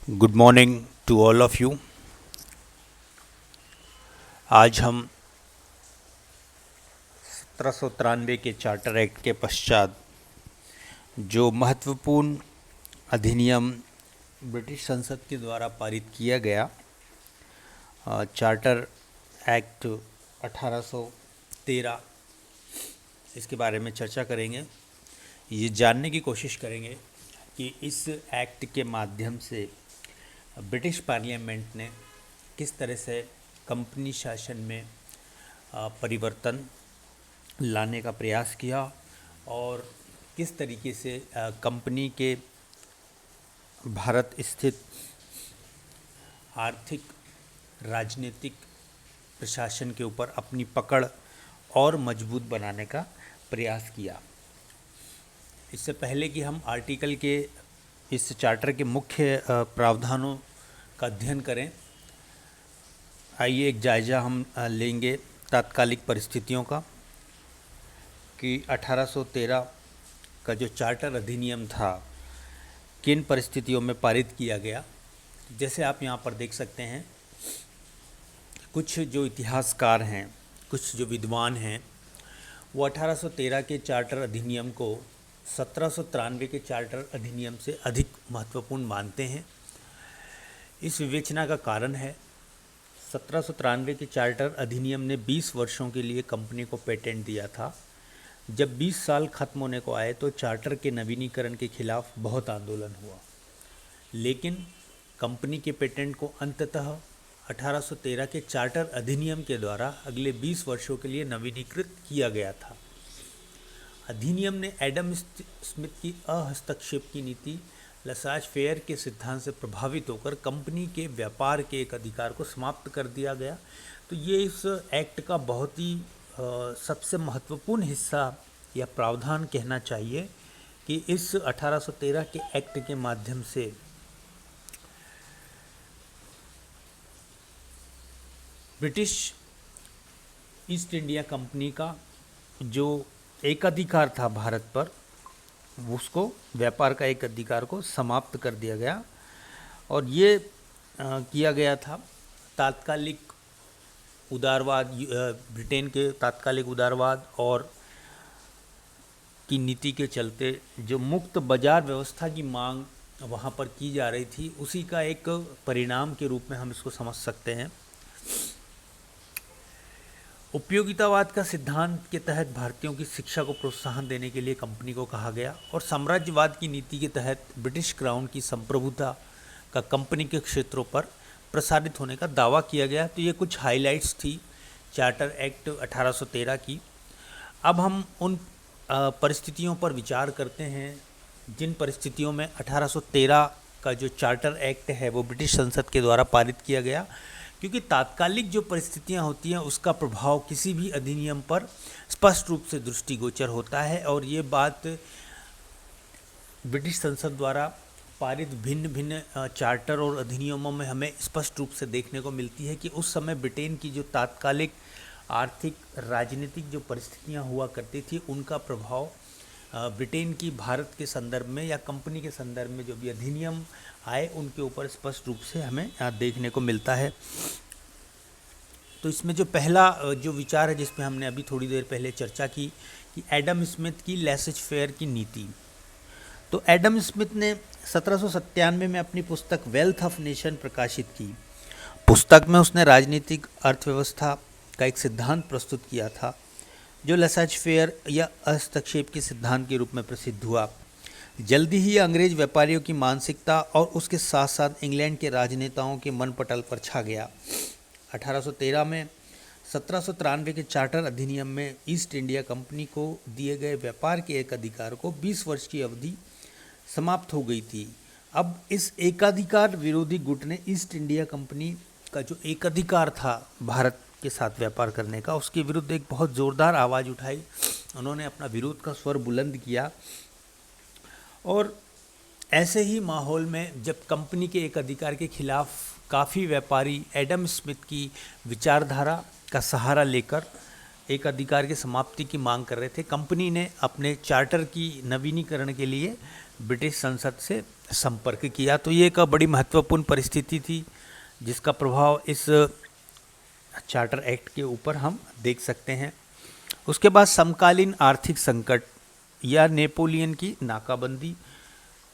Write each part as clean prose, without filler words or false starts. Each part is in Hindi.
Good morning to all of you. आज हम 1793 के चार्टर एक्ट के पश्चात जो महत्वपूर्ण अधिनियम ब्रिटिश संसद के द्वारा पारित किया गया चार्टर एक्ट 1813, इसके बारे में चर्चा करेंगे। ये जानने की कोशिश करेंगे कि इस एक्ट के माध्यम से ब्रिटिश पार्लियामेंट ने किस तरह से कंपनी शासन में परिवर्तन लाने का प्रयास किया और किस तरीके से कंपनी के भारत स्थित आर्थिक, राजनीतिक प्रशासन के ऊपर अपनी पकड़ और मजबूत बनाने का प्रयास किया। इससे पहले कि हम आर्टिकल के इस चार्टर के मुख्य प्रावधानों का अध्ययन करें, आइए एक जायज़ा हम लेंगे तात्कालिक परिस्थितियों का कि 1813 का जो चार्टर अधिनियम था किन परिस्थितियों में पारित किया गया। जैसे आप यहाँ पर देख सकते हैं, कुछ जो इतिहासकार हैं, कुछ जो विद्वान हैं, वो 1813 के चार्टर अधिनियम को 1793 के चार्टर अधिनियम से अधिक महत्वपूर्ण मानते हैं। इस विवेचना का कारण है 1793 के चार्टर अधिनियम ने 20 वर्षों के लिए कंपनी को पेटेंट दिया था। जब 20 साल खत्म होने को आए तो चार्टर के नवीनीकरण के खिलाफ बहुत आंदोलन हुआ, लेकिन कंपनी के पेटेंट को अंततः 1813 के चार्टर अधिनियम के द्वारा अगले 20 वर्षों के लिए नवीनीकृत किया गया था। अधिनियम ने एडम स्मिथ की अहस्तक्षेप की नीति लसाज फेयर के सिद्धांत से प्रभावित होकर कंपनी के व्यापार के एक अधिकार को समाप्त कर दिया गया। तो ये इस एक्ट का बहुत ही सबसे महत्वपूर्ण हिस्सा या प्रावधान कहना चाहिए कि इस 1813 के एक्ट के माध्यम से ब्रिटिश ईस्ट इंडिया कंपनी का जो एक अधिकार था भारत पर, उसको व्यापार का एक अधिकार को समाप्त कर दिया गया। और ये किया गया था तात्कालिक उदारवाद, ब्रिटेन के तात्कालिक उदारवाद और की नीति के चलते जो मुक्त बाजार व्यवस्था की मांग वहाँ पर की जा रही थी, उसी का एक परिणाम के रूप में हम इसको समझ सकते हैं। उपयोगितावाद का सिद्धांत के तहत भारतीयों की शिक्षा को प्रोत्साहन देने के लिए कंपनी को कहा गया और साम्राज्यवाद की नीति के तहत ब्रिटिश क्राउन की संप्रभुता का कंपनी के क्षेत्रों पर प्रसारित होने का दावा किया गया। तो ये कुछ हाइलाइट्स थी चार्टर एक्ट 1813 की। अब हम उन परिस्थितियों पर विचार करते हैं जिन परिस्थितियों में 1813 का जो चार्टर एक्ट है वो ब्रिटिश संसद के द्वारा पारित किया गया, क्योंकि तात्कालिक जो परिस्थितियां होती हैं उसका प्रभाव किसी भी अधिनियम पर स्पष्ट रूप से दृष्टिगोचर होता है। और ये बात ब्रिटिश संसद द्वारा पारित भिन्न भिन्न चार्टर और अधिनियमों में हमें स्पष्ट रूप से देखने को मिलती है कि उस समय ब्रिटेन की जो तात्कालिक आर्थिक, राजनीतिक जो परिस्थितियां हुआ करती थी, उनका प्रभाव ब्रिटेन की भारत के संदर्भ में या कंपनी के संदर्भ में जो भी अधिनियम आए उनके ऊपर स्पष्ट रूप से हमें देखने को मिलता है। तो इसमें जो पहला जो विचार है जिसमें हमने अभी थोड़ी देर पहले चर्चा की कि एडम स्मिथ की लेसेज फेयर की नीति। तो एडम स्मिथ ने 1797 में अपनी पुस्तक वेल्थ ऑफ नेशन प्रकाशित की। पुस्तक में उसने राजनीतिक अर्थव्यवस्था का एक सिद्धांत प्रस्तुत किया था जो लेसेज फेयर या हस्तक्षेप के सिद्धांत के रूप में प्रसिद्ध हुआ। जल्दी ही अंग्रेज व्यापारियों की मानसिकता और उसके साथ साथ इंग्लैंड के राजनेताओं के मन पटल पर छा गया। 1813 में 1793 के चार्टर अधिनियम में ईस्ट इंडिया कंपनी को दिए गए व्यापार के एक अधिकार को 20 वर्ष की अवधि समाप्त हो गई थी। अब इस एकाधिकार विरोधी गुट ने ईस्ट इंडिया कंपनी का जो एकाधिकार था भारत के साथ व्यापार करने का, उसके विरुद्ध एक बहुत ज़ोरदार आवाज़ उठाई। उन्होंने अपना विरोध का स्वर बुलंद किया और ऐसे ही माहौल में जब कंपनी के एक अधिकार के खिलाफ काफ़ी व्यापारी एडम स्मिथ की विचारधारा का सहारा लेकर एक अधिकार की समाप्ति की मांग कर रहे थे, कंपनी ने अपने चार्टर की नवीनीकरण के लिए ब्रिटिश संसद से संपर्क किया। तो ये एक बड़ी महत्वपूर्ण परिस्थिति थी जिसका प्रभाव इस चार्टर एक्ट के ऊपर हम देख सकते हैं। उसके बाद समकालीन आर्थिक संकट या नेपोलियन की नाकाबंदी।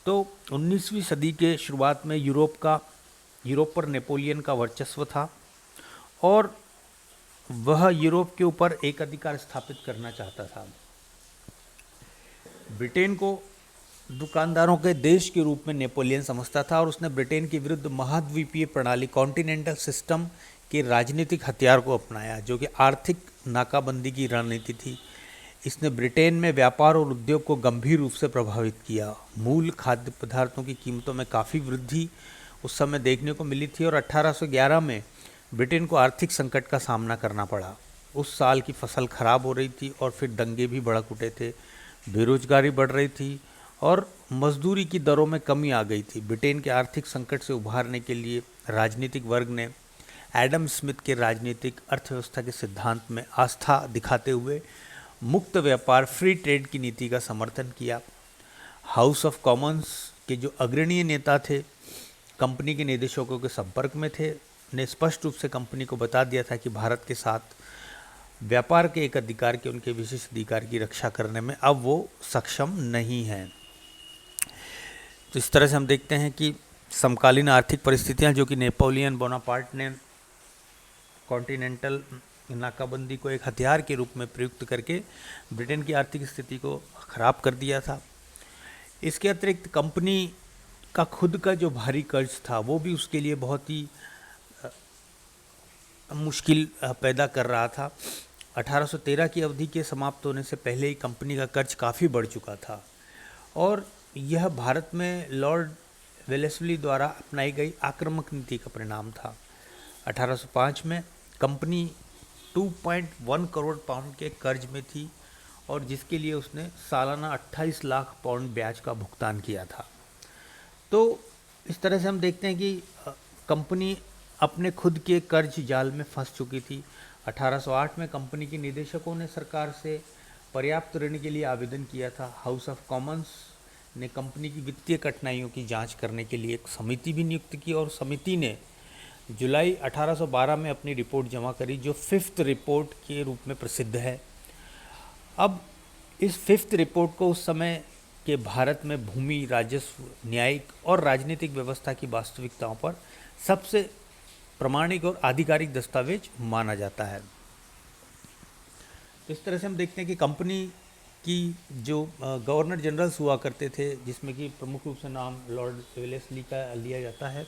तो 19वीं सदी के शुरुआत में यूरोप पर नेपोलियन का वर्चस्व था और वह यूरोप के ऊपर एक अधिकार स्थापित करना चाहता था। ब्रिटेन को दुकानदारों के देश के रूप में नेपोलियन समझता था और उसने ब्रिटेन के विरुद्ध महाद्वीपीय प्रणाली कॉन्टिनेंटल सिस्टम के राजनीतिक हथियार को अपनाया, जो कि आर्थिक नाकाबंदी की रणनीति थी। इसने ब्रिटेन में व्यापार और उद्योग को गंभीर रूप से प्रभावित किया। मूल खाद्य पदार्थों की कीमतों में काफ़ी वृद्धि उस समय देखने को मिली थी और 1811 में ब्रिटेन को आर्थिक संकट का सामना करना पड़ा। उस साल की फसल खराब हो रही थी और फिर दंगे भी भड़क उठे थे, बेरोजगारी बढ़ रही थी और मजदूरी की दरों में कमी आ गई थी। ब्रिटेन के आर्थिक संकट से उभारने के लिए राजनीतिक वर्ग ने एडम स्मिथ के राजनीतिक अर्थव्यवस्था के सिद्धांत में आस्था दिखाते हुए मुक्त व्यापार फ्री ट्रेड की नीति का समर्थन किया। हाउस ऑफ कॉमन्स के जो अग्रणीय नेता थे, कंपनी के निदेशकों के संपर्क में थे, ने स्पष्ट रूप से कंपनी को बता दिया था कि भारत के साथ व्यापार के एक अधिकार के उनके विशेष अधिकार की रक्षा करने में अब वो सक्षम नहीं हैं। तो इस तरह से हम देखते हैं कि समकालीन आर्थिक परिस्थितियां जो कि नेपोलियन बोनापार्ट ने कॉन्टिनेंटल नाकाबंदी को एक हथियार के रूप में प्रयुक्त करके ब्रिटेन की आर्थिक स्थिति को खराब कर दिया था। इसके अतिरिक्त कंपनी का खुद का जो भारी कर्ज था वो भी उसके लिए बहुत ही मुश्किल पैदा कर रहा था। 1813 की अवधि के समाप्त होने से पहले ही कंपनी का कर्ज काफ़ी बढ़ चुका था और यह भारत में लॉर्ड वेलेस्ली द्वारा अपनाई गई आक्रामक नीति का परिणाम था। 1805 में कंपनी 2.1 करोड़ पाउंड के कर्ज में थी और जिसके लिए उसने सालाना 28 लाख पाउंड ब्याज का भुगतान किया था। तो इस तरह से हम देखते हैं कि कंपनी अपने खुद के कर्ज जाल में फंस चुकी थी। 1808 में कंपनी के निदेशकों ने सरकार से पर्याप्त ऋण के लिए आवेदन किया था। हाउस ऑफ कॉमन्स ने कंपनी की वित्तीय कठिनाइयों की जांच करने के लिए एक समिति भी नियुक्त की और समिति ने जुलाई 1812 में अपनी रिपोर्ट जमा करी, जो 5th रिपोर्ट के रूप में प्रसिद्ध है। अब इस 5th रिपोर्ट को उस समय के भारत में भूमि, राजस्व, न्यायिक और राजनीतिक व्यवस्था की वास्तविकताओं पर सबसे प्रमाणिक और आधिकारिक दस्तावेज माना जाता है। इस तरह से हम देखते हैं कि कंपनी की जो गवर्नर जनरल्स हुआ करते थे, जिसमें कि प्रमुख रूप से नाम लॉर्ड वेलेस्ली का लिया जाता है,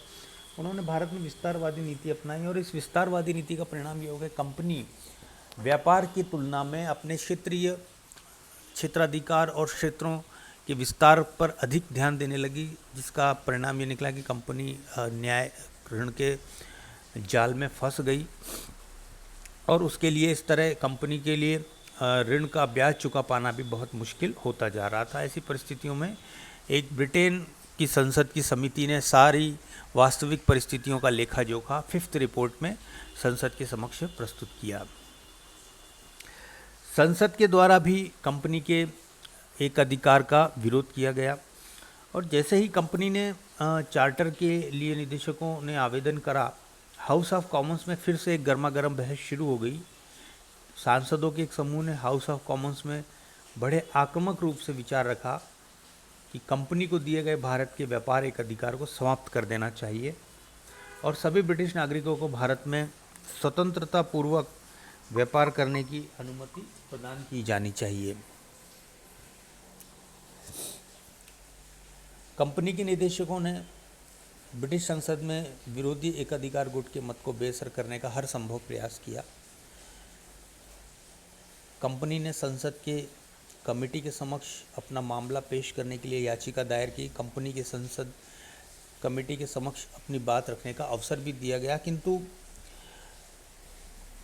उन्होंने भारत में विस्तारवादी नीति अपनाई और इस विस्तारवादी नीति का परिणाम ये हो गया कंपनी व्यापार की तुलना में अपने क्षेत्राधिकार और क्षेत्रों के विस्तार पर अधिक ध्यान देने लगी, जिसका परिणाम ये निकला कि कंपनी न्याय ऋण के जाल में फंस गई और उसके लिए इस तरह कंपनी के लिए ऋण का ब्याज चुका पाना भी बहुत मुश्किल होता जा रहा था। ऐसी परिस्थितियों में एक ब्रिटेन की संसद की समिति ने सारी वास्तविक परिस्थितियों का लेखा जोखा 5th रिपोर्ट में संसद के समक्ष प्रस्तुत किया। संसद के द्वारा भी कंपनी के एक अधिकार का विरोध किया गया और जैसे ही कंपनी ने चार्टर के लिए निदेशकों ने आवेदन करा, हाउस ऑफ कॉमन्स में फिर से एक गर्मा गर्म बहस शुरू हो गई। सांसदों के एक समूह ने हाउस ऑफ कॉमन्स में बड़े आक्रामक रूप से विचार रखा कि कंपनी को दिए गए भारत के व्यापारिक अधिकार को समाप्त कर देना चाहिए और सभी ब्रिटिश नागरिकों को भारत में स्वतंत्रता पूर्वक व्यापार करने की अनुमति प्रदान की जानी चाहिए। कंपनी के निदेशकों ने ब्रिटिश संसद में विरोधी एकाधिकार गुट के मत को बेअसर करने का हर संभव प्रयास किया। कंपनी ने संसद के कमेटी के समक्ष अपना मामला पेश करने के लिए याचिका दायर की। कंपनी के संसद कमेटी के समक्ष अपनी बात रखने का अवसर भी दिया गया, किंतु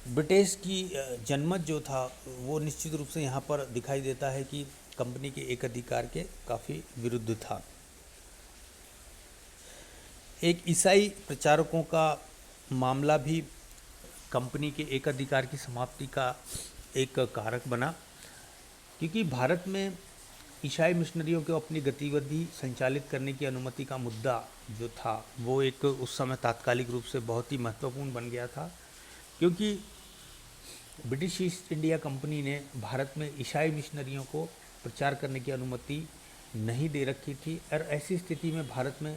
ब्रिटिश की जनमत जो था वो निश्चित रूप से यहाँ पर दिखाई देता है कि कंपनी के एक अधिकार के काफ़ी विरुद्ध था। एक ईसाई प्रचारकों का मामला भी कंपनी के एक अधिकार की समाप्ति का एक कारक बना, क्योंकि भारत में ईसाई मिशनरियों को अपनी गतिविधि संचालित करने की अनुमति का मुद्दा जो था वो एक उस समय तात्कालिक रूप से बहुत ही महत्वपूर्ण बन गया था, क्योंकि ब्रिटिश ईस्ट इंडिया कंपनी ने भारत में ईसाई मिशनरियों को प्रचार करने की अनुमति नहीं दे रखी थी, और ऐसी स्थिति में भारत में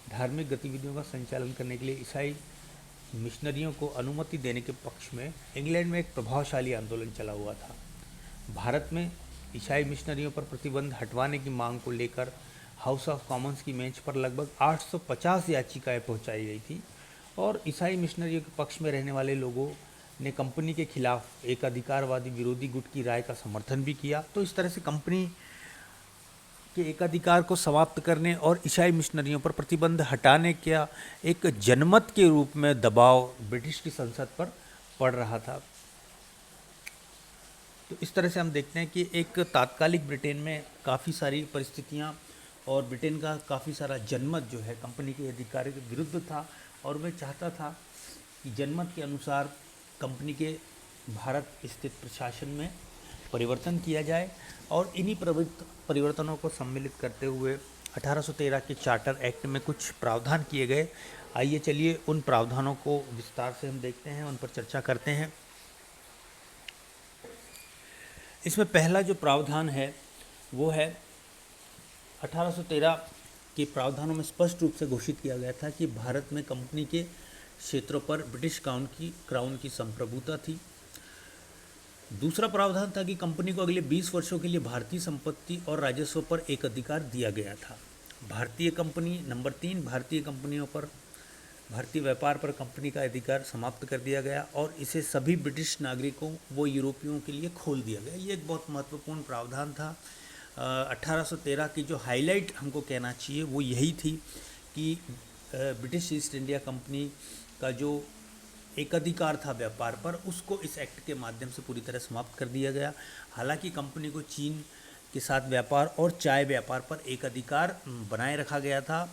धार्मिक गतिविधियों का संचालन करने के लिए ईसाई मिशनरियों को अनुमति देने के पक्ष में इंग्लैंड में एक प्रभावशाली आंदोलन चला हुआ था। भारत में ईसाई मिशनरियों पर प्रतिबंध हटवाने की मांग को लेकर हाउस ऑफ कॉमन्स की बेंच पर लगभग 850 याचिकाएं पहुंचाई गई थी, और ईसाई मिशनरियों के पक्ष में रहने वाले लोगों ने कंपनी के खिलाफ एक अधिकारवादी विरोधी गुट की राय का समर्थन भी किया। तो इस तरह से कंपनी के एकाधिकार को समाप्त करने और ईसाई मिशनरियों पर प्रतिबंध हटाने का एक जनमत के रूप में दबाव ब्रिटिश की संसद पर पड़ रहा था। तो इस तरह से हम देखते हैं कि एक तात्कालिक ब्रिटेन में काफ़ी सारी परिस्थितियां और ब्रिटेन का काफ़ी सारा जनमत जो है कंपनी के अधिकारों के विरुद्ध था, और वह चाहता था कि जनमत के अनुसार कंपनी के भारत स्थित प्रशासन में परिवर्तन किया जाए, और इन्हीं परिवर्तनों को सम्मिलित करते हुए 1813 के चार्टर एक्ट में कुछ प्रावधान किए गए। आइए चलिए उन प्रावधानों को विस्तार से हम देखते हैं, उन पर चर्चा करते हैं। इसमें पहला जो प्रावधान है वो है 1813 के प्रावधानों में स्पष्ट रूप से घोषित किया गया था कि भारत में कंपनी के क्षेत्रों पर ब्रिटिश क्राउन की संप्रभुता थी। दूसरा प्रावधान था कि कंपनी को अगले 20 वर्षों के लिए भारतीय संपत्ति और राजस्व पर एक अधिकार दिया गया था। भारतीय कंपनी नंबर 3, भारतीय कंपनियों पर भारतीय व्यापार पर कंपनी का अधिकार समाप्त कर दिया गया और इसे सभी ब्रिटिश नागरिकों व यूरोपियों के लिए खोल दिया गया। ये एक बहुत महत्वपूर्ण प्रावधान था। 1813 की जो हाईलाइट हमको कहना चाहिए वो यही थी कि ब्रिटिश ईस्ट इंडिया कंपनी का जो एकाधिकार था व्यापार पर, उसको इस एक्ट के माध्यम से पूरी तरह समाप्त कर दिया गया। हालांकि कंपनी को चीन के साथ व्यापार और चाय व्यापार पर एक अधिकार बनाए रखा गया था।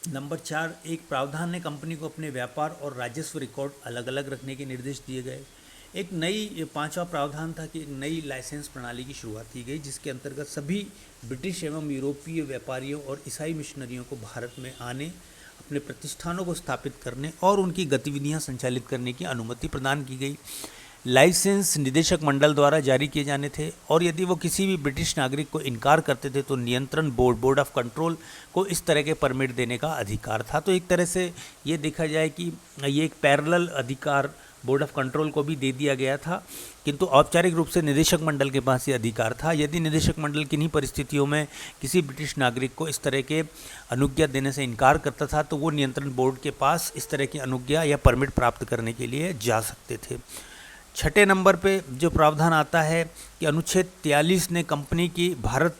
नंबर 4, एक प्रावधान ने कंपनी को अपने व्यापार और राजस्व रिकॉर्ड अलग अलग रखने के निर्देश दिए गए। एक नई 5वां प्रावधान था कि एक नई लाइसेंस प्रणाली की शुरुआत की गई, जिसके अंतर्गत सभी ब्रिटिश एवं यूरोपीय व्यापारियों और ईसाई मिशनरियों को भारत में आने, अपने प्रतिष्ठानों को स्थापित करने और उनकी गतिविधियां संचालित करने की अनुमति प्रदान की गई। लाइसेंस निदेशक मंडल द्वारा जारी किए जाने थे, और यदि वो किसी भी ब्रिटिश नागरिक को इनकार करते थे तो नियंत्रण बोर्ड ऑफ कंट्रोल को इस तरह के परमिट देने का अधिकार था। तो एक तरह से ये देखा जाए कि ये एक पैरेलल अधिकार बोर्ड ऑफ कंट्रोल को भी दे दिया गया था, किंतु औपचारिक रूप से निदेशक मंडल के पास ये अधिकार था। यदि निदेशक मंडल किन्हीं परिस्थितियों में किसी ब्रिटिश नागरिक को इस तरह के अनुज्ञा देने से इनकार करता था तो वो नियंत्रण बोर्ड के पास इस तरह की अनुज्ञा या परमिट प्राप्त करने के लिए जा सकते थे। 6 नंबर पे जो प्रावधान आता है कि अनुच्छेद 43 ने कंपनी की भारत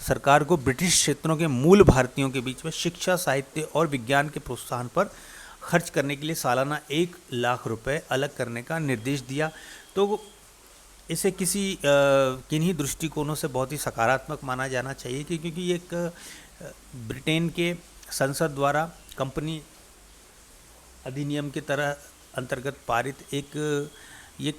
सरकार को ब्रिटिश क्षेत्रों के मूल भारतीयों के बीच में शिक्षा, साहित्य और विज्ञान के प्रोत्साहन पर खर्च करने के लिए सालाना 1 लाख रुपए अलग करने का निर्देश दिया। तो इसे किन्हीं दृष्टिकोणों से बहुत ही सकारात्मक माना जाना चाहिए, क्योंकि ये एक ब्रिटेन के संसद द्वारा कंपनी अधिनियम के तरह अंतर्गत पारित एक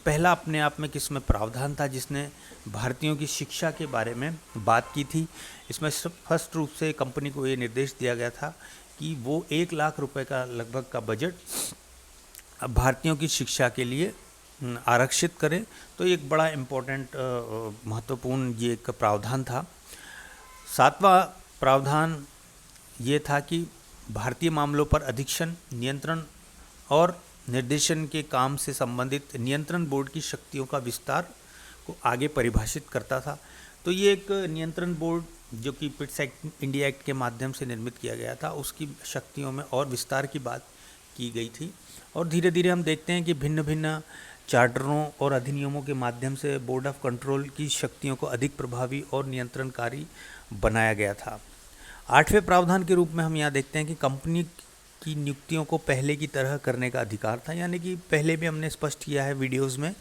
पहला अपने आप में किसमें प्रावधान था जिसने भारतीयों की शिक्षा के बारे में बात की थी। इसमें स्पष्ट रूप से कंपनी को ये निर्देश दिया गया था कि वो 1 लाख रुपए का लगभग का बजट भारतीयों की शिक्षा के लिए आरक्षित करें। तो एक बड़ा इम्पोर्टेंट महत्वपूर्ण ये एक प्रावधान था। 7वां प्रावधान ये था कि भारतीय मामलों पर अधीक्षण, नियंत्रण और निर्देशन के काम से संबंधित नियंत्रण बोर्ड की शक्तियों का विस्तार को आगे परिभाषित करता था। तो ये एक नियंत्रण बोर्ड जो कि पिट्स एक्ट, इंडिया एक्ट के माध्यम से निर्मित किया गया था, उसकी शक्तियों में और विस्तार की बात की गई थी। और धीरे धीरे हम देखते हैं कि भिन्न भिन्न चार्टरों और अधिनियमों के माध्यम से बोर्ड ऑफ कंट्रोल की शक्तियों को अधिक प्रभावी और नियंत्रणकारी बनाया गया था। 8वें प्रावधान के रूप में हम यहाँ देखते हैं कि कंपनी की नियुक्तियों को पहले की तरह करने का अधिकार था। यानी कि पहले भी हमने स्पष्ट किया है वीडियोस में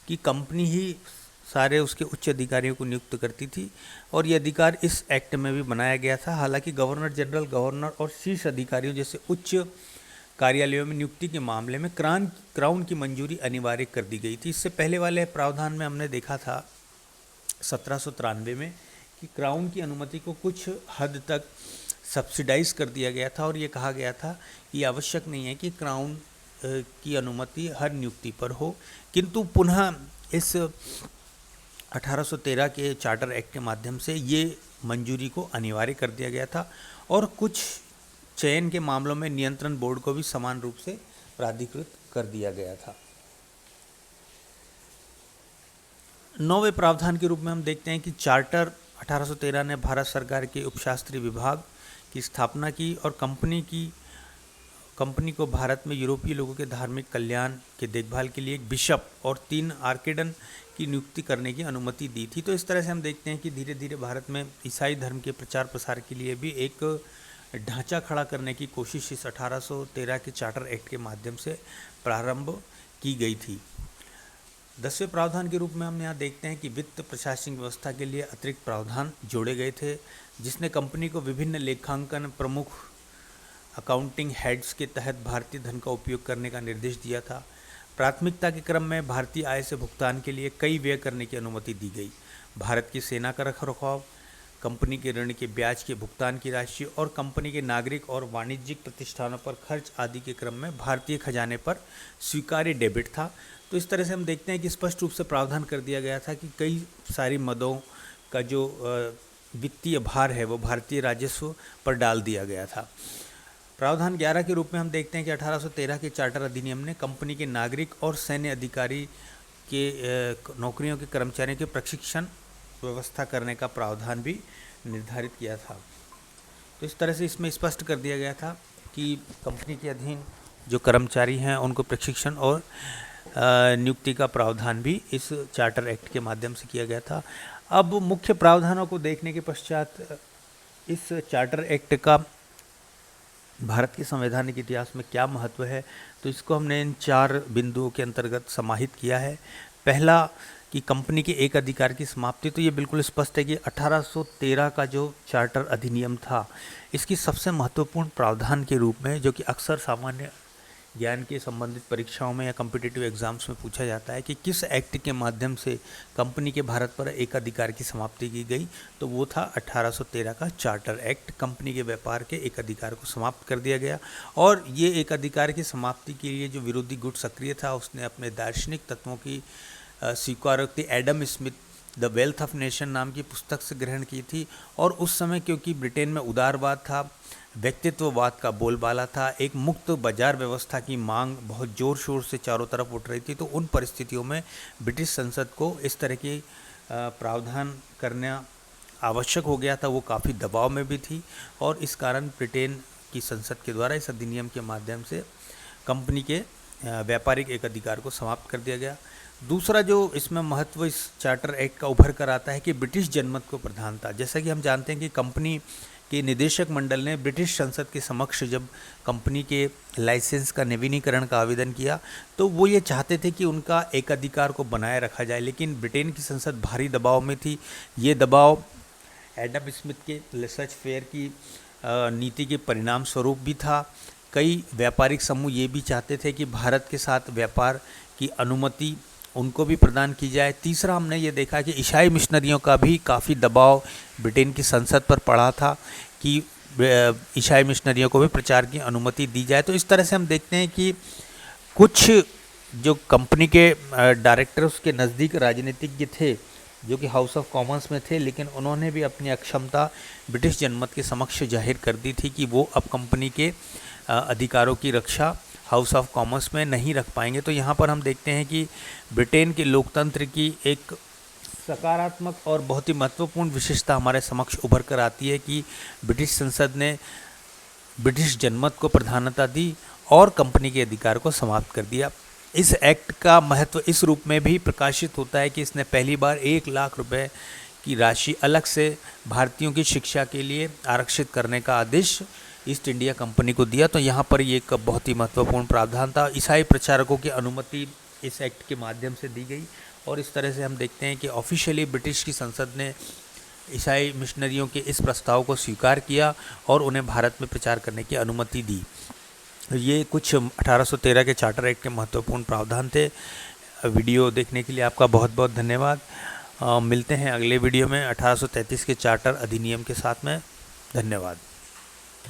कि कंपनी ही सारे उसके उच्च अधिकारियों को नियुक्त करती थी, और ये अधिकार इस एक्ट में भी बनाया गया था। हालांकि गवर्नर जनरल, गवर्नर और शीर्ष अधिकारियों जैसे उच्च कार्यालयों में नियुक्ति के मामले में क्राउन की मंजूरी अनिवार्य कर दी गई थी। इससे पहले वाले प्रावधान में हमने देखा था 1793 में कि क्राउन की अनुमति को कुछ हद तक सब्सिडाइज कर दिया गया था और ये कहा गया था कि आवश्यक नहीं है कि क्राउन की अनुमति हर नियुक्ति पर हो, किंतु पुनः इस 1813 के चार्टर एक्ट के माध्यम से ये मंजूरी को अनिवार्य कर दिया गया था और कुछ चयन के मामलों में नियंत्रण बोर्ड को भी समान रूप से प्राधिकृत कर दिया गया था। 9वें प्रावधान के रूप में हम देखते हैं कि चार्टर 1813 ने भारत सरकार के उपशास्त्रीय विभाग की स्थापना की और कंपनी को भारत में यूरोपीय लोगों के धार्मिक कल्याण के देखभाल के लिए एक बिशप और 3 आर्किडन की नियुक्ति करने की अनुमति दी थी। तो इस तरह से हम देखते हैं कि धीरे धीरे भारत में ईसाई धर्म के प्रचार प्रसार के लिए भी एक ढांचा खड़ा करने की कोशिश इस 1813 के चार्टर एक्ट के माध्यम से प्रारंभ की गई थी। 10वें प्रावधान के रूप में हम यहाँ देखते हैं कि वित्त प्रशासनिक व्यवस्था के लिए अतिरिक्त प्रावधान जोड़े गए थे, जिसने कंपनी को विभिन्न लेखांकन प्रमुख अकाउंटिंग हेड्स के तहत भारतीय धन का उपयोग करने का निर्देश दिया था। प्राथमिकता के क्रम में भारतीय आय से भुगतान के लिए कई व्यय करने की अनुमति दी गई। भारत की सेना का रखरखाव, कंपनी के ऋण के ब्याज के भुगतान की राशि और कंपनी के नागरिक और वाणिज्यिक प्रतिष्ठानों पर खर्च आदि के क्रम में भारतीय खजाने पर स्वीकार्य डेबिट था। तो इस तरह से हम देखते हैं कि स्पष्ट रूप से प्रावधान कर दिया गया था कि कई सारी मदों का जो वित्तीय भार है वो भारतीय राजस्व पर डाल दिया गया था। प्रावधान 11 के रूप में हम देखते हैं कि 1813 के चार्टर अधिनियम ने कंपनी के नागरिक और सैन्य अधिकारी के नौकरियों के कर्मचारियों के प्रशिक्षण व्यवस्था करने का प्रावधान भी निर्धारित किया था। तो इस तरह से इसमें स्पष्ट कर दिया गया था कि कंपनी के अधीन जो कर्मचारी हैं उनको प्रशिक्षण और नियुक्ति का प्रावधान भी इस चार्टर एक्ट के माध्यम से किया गया था। अब मुख्य प्रावधानों को देखने के पश्चात इस चार्टर एक्ट का भारत के संवैधानिक इतिहास में क्या महत्व है, तो इसको हमने इन 4 बिंदुओं के अंतर्गत समाहित किया है। पहला कि कंपनी के एक अधिकार की समाप्ति, तो ये बिल्कुल स्पष्ट है कि 1813 का जो चार्टर अधिनियम था, इसकी सबसे महत्वपूर्ण प्रावधान के रूप में, जो कि अक्सर सामान्य ज्ञान के संबंधित परीक्षाओं में या कॉम्पिटिटिव एग्जाम्स में पूछा जाता है कि किस एक्ट के माध्यम से कंपनी के भारत पर एक अधिकार की समाप्ति की गई, तो वो था 1813 का चार्टर एक्ट। कंपनी के व्यापार के एक अधिकार को समाप्त कर दिया गया और ये एक अधिकार की समाप्ति के लिए जो विरोधी गुट सक्रिय था, उसने अपने दार्शनिक तत्वों की स्वीकारोक्ति Adam Smith the wealth of nation नाम की पुस्तक से ग्रहण की थी। और उस समय क्योंकि ब्रिटेन में उदारवाद था, व्यक्तित्ववाद का बोलबाला था, एक मुक्त बाजार व्यवस्था की मांग बहुत ज़ोर शोर से चारों तरफ उठ रही थी, तो उन परिस्थितियों में ब्रिटिश संसद को इस तरह के प्रावधान करना आवश्यक हो गया था। वो काफ़ी दबाव में भी थी और इस कारण ब्रिटेन की संसद के द्वारा इस अधिनियम के माध्यम से कंपनी के व्यापारिक एक अधिकार को समाप्त कर दिया गया। दूसरा जो इसमें महत्व इस चार्टर एक्ट का उभर कर आता है कि ब्रिटिश जनमत को प्रधानता। जैसा कि हम जानते हैं कि कंपनी के निदेशक मंडल ने ब्रिटिश संसद के समक्ष जब कंपनी के लाइसेंस का नवीनीकरण का आवेदन किया, तो वो ये चाहते थे कि उनका एक अधिकार को बनाए रखा जाए, लेकिन ब्रिटेन की संसद भारी दबाव में थी। ये दबाव एडम स्मिथ के रिसर्च फेयर की नीति के परिणाम स्वरूप भी था। कई व्यापारिक समूह ये भी चाहते थे कि भारत के साथ व्यापार की अनुमति उनको भी प्रदान की जाए। तीसरा, हमने ये देखा कि ईसाई मिशनरियों का भी काफ़ी दबाव ब्रिटेन की संसद पर पड़ा था कि ईसाई मिशनरियों को भी प्रचार की अनुमति दी जाए। तो इस तरह से हम देखते हैं कि कुछ जो कंपनी के डायरेक्टर उसके नज़दीक राजनीतिज्ञ थे, जो कि हाउस ऑफ कॉमन्स में थे, लेकिन उन्होंने भी अपनी अक्षमता ब्रिटिश जनमत के समक्ष जाहिर कर दी थी कि वो अब कंपनी के अधिकारों की रक्षा हाउस ऑफ कॉमन्स में नहीं रख पाएंगे। तो यहाँ पर हम देखते हैं कि ब्रिटेन के लोकतंत्र की एक सकारात्मक और बहुत ही महत्वपूर्ण विशेषता हमारे समक्ष उभर कर आती है कि ब्रिटिश संसद ने ब्रिटिश जनमत को प्रधानता दी और कंपनी के अधिकार को समाप्त कर दिया। इस एक्ट का महत्व इस रूप में भी प्रकाशित होता है कि इसने पहली बार 1 लाख रुपए की राशि अलग से भारतीयों की शिक्षा के लिए आरक्षित करने का आदेश ईस्ट इंडिया कंपनी को दिया। तो यहाँ पर ये एक बहुत ही महत्वपूर्ण प्रावधान था। ईसाई प्रचारकों की अनुमति इस एक्ट के माध्यम से दी गई और इस तरह से हम देखते हैं कि ऑफिशियली ब्रिटिश की संसद ने ईसाई मिशनरियों के इस प्रस्ताव को स्वीकार किया और उन्हें भारत में प्रचार करने की अनुमति दी। ये कुछ 1813 के चार्टर एक्ट के महत्वपूर्ण प्रावधान थे। वीडियो देखने के लिए आपका बहुत बहुत धन्यवाद। मिलते हैं अगले वीडियो में 1833 के चार्टर अधिनियम के साथ में। धन्यवाद।